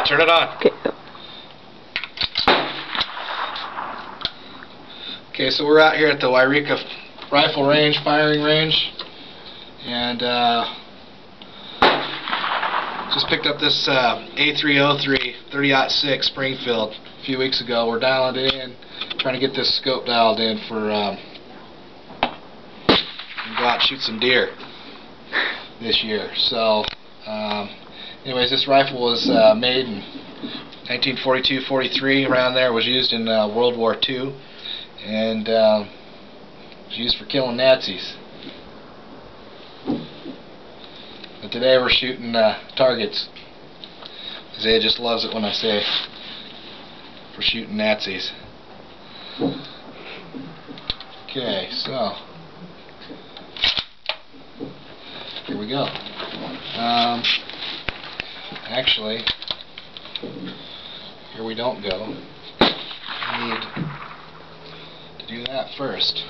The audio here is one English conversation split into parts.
Turn it on. Okay. Okay, so we're out here at the Wairika rifle range, firing range, and just picked up this A3-03 30-06 Springfield a few weeks ago. We're dialing it in, trying to get this scope dialed in for go out and shoot some deer this year. So, anyways, this rifle was made in 1942-43, around there. Was used in World War II, and was used for killing Nazis. But today we're shooting targets. Isaiah just loves it when I say we're shooting Nazis. Okay, so here we go. Actually, here we don't go. We need to do that first.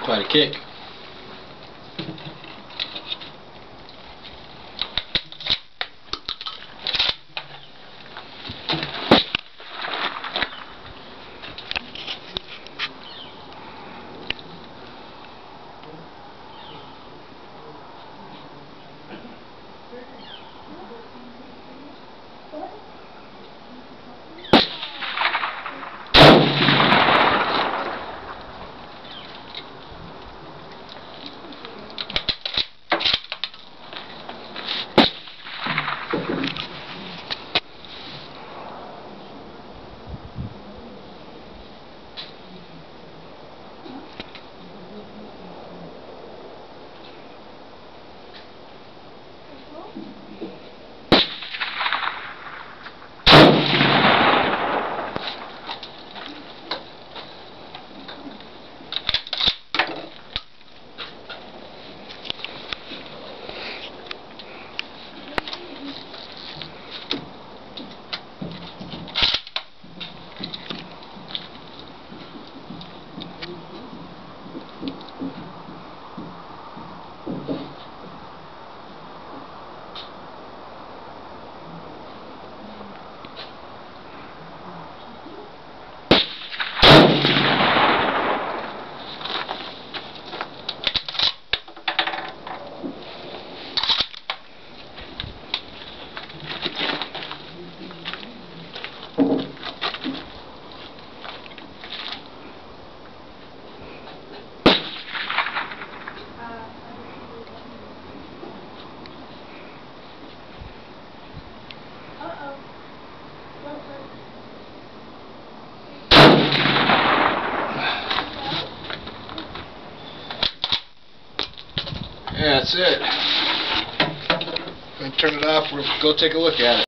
Quite a kick. Yeah, that's it. I'm going to turn it off. We'll go take a look at it.